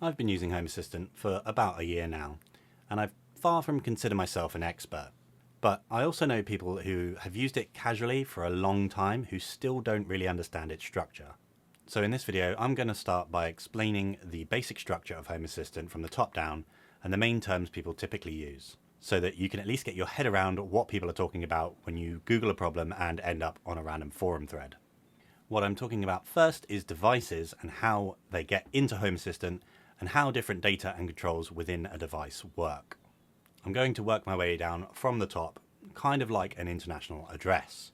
I've been using Home Assistant for about a year now, and I far from consider myself an expert. But I also know people who have used it casually for a long time who still don't really understand its structure. So in this video, I'm going to start by explaining the basic structure of Home Assistant from the top down and the main terms people typically use, so that you can at least get your head around what people are talking about when you Google a problem and end up on a random forum thread. What I'm talking about first is devices and how they get into Home Assistant and how different data and controls within a device work. I'm going to work my way down from the top, kind of like an international address.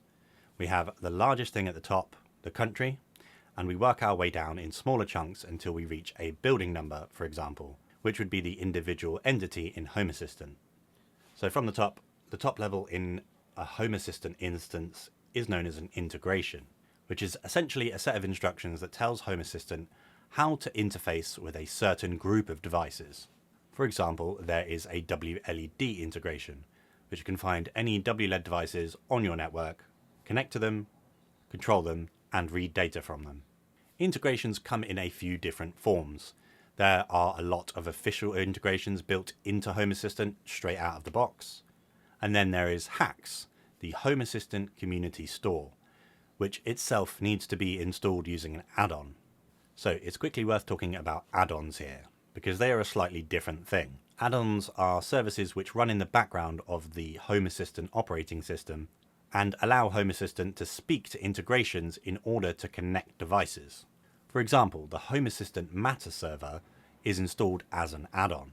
We have the largest thing at the top, the country, and we work our way down in smaller chunks until we reach a building number, for example, which would be the individual entity in Home Assistant. So from the top level in a Home Assistant instance is known as an integration, which is essentially a set of instructions that tells Home Assistant how to interface with a certain group of devices. For example, there is a WLED integration, which you can find any WLED devices on your network, connect to them, control them, and read data from them. Integrations come in a few different forms. There are a lot of official integrations built into Home Assistant straight out of the box. And then there is HACS, the Home Assistant Community Store, which itself needs to be installed using an add-on. So it's quickly worth talking about add-ons here, because they are a slightly different thing. Add-ons are services which run in the background of the Home Assistant operating system and allow Home Assistant to speak to integrations in order to connect devices. For example, the Home Assistant Matter server is installed as an add-on.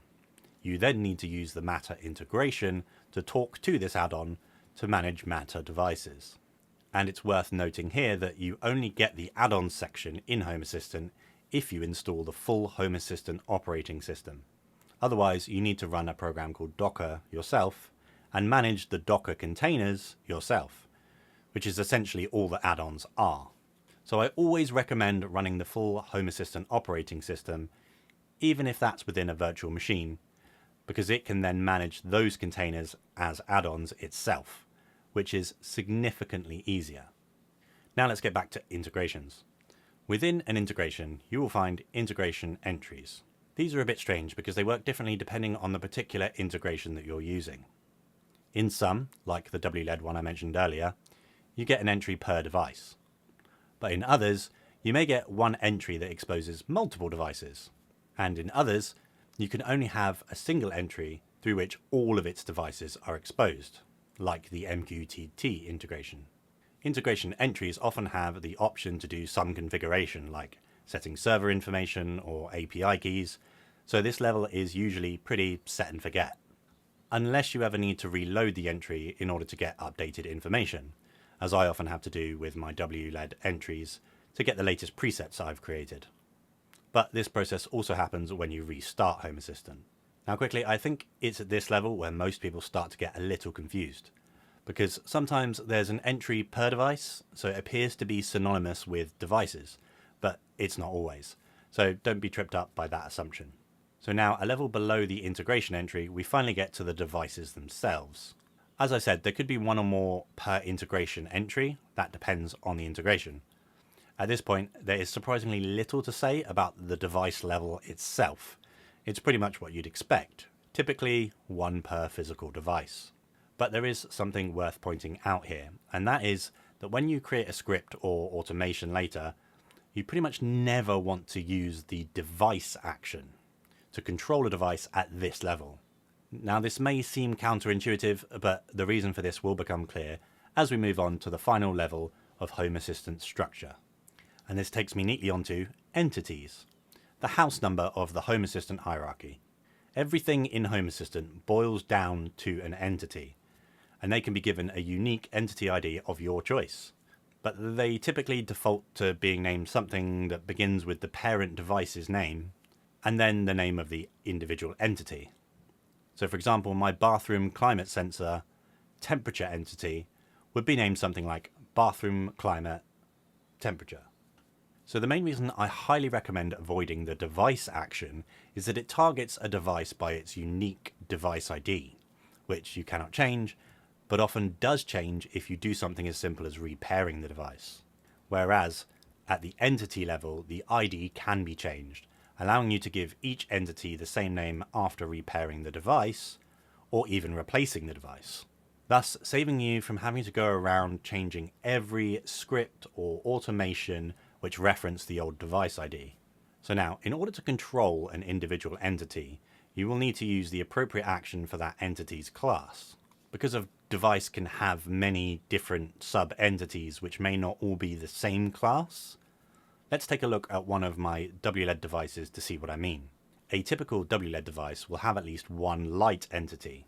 You then need to use the Matter integration to talk to this add-on to manage Matter devices. And it's worth noting here that you only get the add-ons section in Home Assistant if you install the full Home Assistant operating system. Otherwise, you need to run a program called Docker yourself and manage the Docker containers yourself, which is essentially all the add-ons are. So I always recommend running the full Home Assistant operating system, even if that's within a virtual machine, because it can then manage those containers as add-ons itself, which is significantly easier. Now let's get back to integrations. Within an integration, you will find integration entries. These are a bit strange because they work differently depending on the particular integration that you're using. In some, like the WLED one I mentioned earlier, you get an entry per device. But in others, you may get one entry that exposes multiple devices. And in others, you can only have a single entry through which all of its devices are exposed, like the MQTT integration. Integration entries often have the option to do some configuration, like setting server information or API keys, so this level is usually pretty set and forget. Unless you ever need to reload the entry in order to get updated information, as I often have to do with my WLED entries to get the latest presets I've created. But this process also happens when you restart Home Assistant. Now quickly, I think it's at this level where most people start to get a little confused, because sometimes there's an entry per device, so it appears to be synonymous with devices, but it's not always. So don't be tripped up by that assumption. So now, a level below the integration entry, we finally get to the devices themselves. As I said, there could be one or more per integration entry. That depends on the integration. At this point, there is surprisingly little to say about the device level itself. It's pretty much what you'd expect, typically one per physical device. But there is something worth pointing out here, and that is that when you create a script or automation later, you pretty much never want to use the device action to control a device at this level. Now this may seem counterintuitive, but the reason for this will become clear as we move on to the final level of Home Assistant structure. And this takes me neatly onto entities, the house number of the Home Assistant hierarchy. Everything in Home Assistant boils down to an entity, and they can be given a unique entity ID of your choice. But they typically default to being named something that begins with the parent device's name, and then the name of the individual entity. So for example, my bathroom climate sensor temperature entity would be named something like bathroom climate temperature. So the main reason I highly recommend avoiding the device action is that it targets a device by its unique device ID, which you cannot change, but often does change if you do something as simple as repairing the device. Whereas at the entity level, the ID can be changed, allowing you to give each entity the same name after repairing the device, or even replacing the device, thus saving you from having to go around changing every script or automation which reference the old device ID. So now, in order to control an individual entity, you will need to use the appropriate action for that entity's class. Because a device can have many different sub-entities which may not all be the same class, let's take a look at one of my WLED devices to see what I mean. A typical WLED device will have at least one light entity,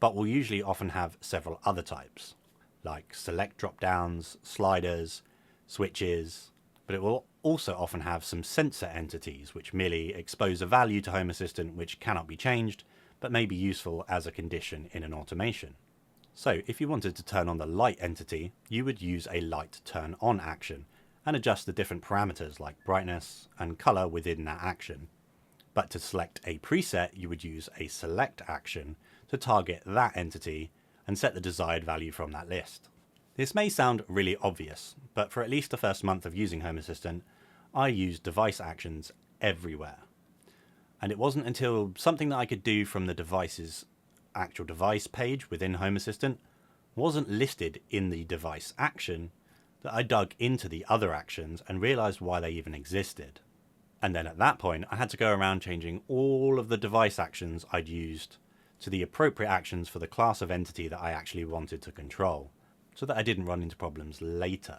but will usually often have several other types, like select drop-downs, sliders, switches, but it will also often have some sensor entities which merely expose a value to Home Assistant which cannot be changed, but may be useful as a condition in an automation. So if you wanted to turn on the light entity, you would use a light turn on action and adjust the different parameters like brightness and color within that action. But to select a preset, you would use a select action to target that entity and set the desired value from that list. This may sound really obvious, but for at least the first month of using Home Assistant, I used device actions everywhere. And it wasn't until something that I could do from the device's actual device page within Home Assistant wasn't listed in the device action that I dug into the other actions and realized why they even existed. And then at that point, I had to go around changing all of the device actions I'd used to the appropriate actions for the class of entity that I actually wanted to control, so that I didn't run into problems later.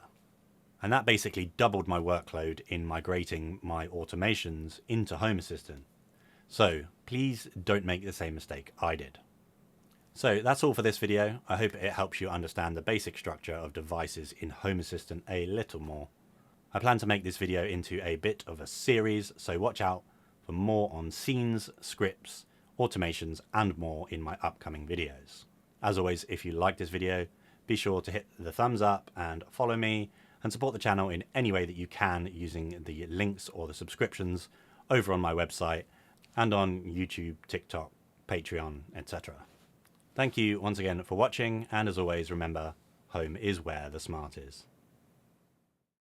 And that basically doubled my workload in migrating my automations into Home Assistant. So please don't make the same mistake I did. So that's all for this video. I hope it helps you understand the basic structure of devices in Home Assistant a little more. I plan to make this video into a bit of a series, so watch out for more on scenes, scripts, automations, and more in my upcoming videos. As always, if you like this video, be sure to hit the thumbs up and follow me and support the channel in any way that you can using the links or the subscriptions over on my website and on YouTube, TikTok, Patreon, etc. Thank you once again for watching, and as always, remember, home is where the smart is.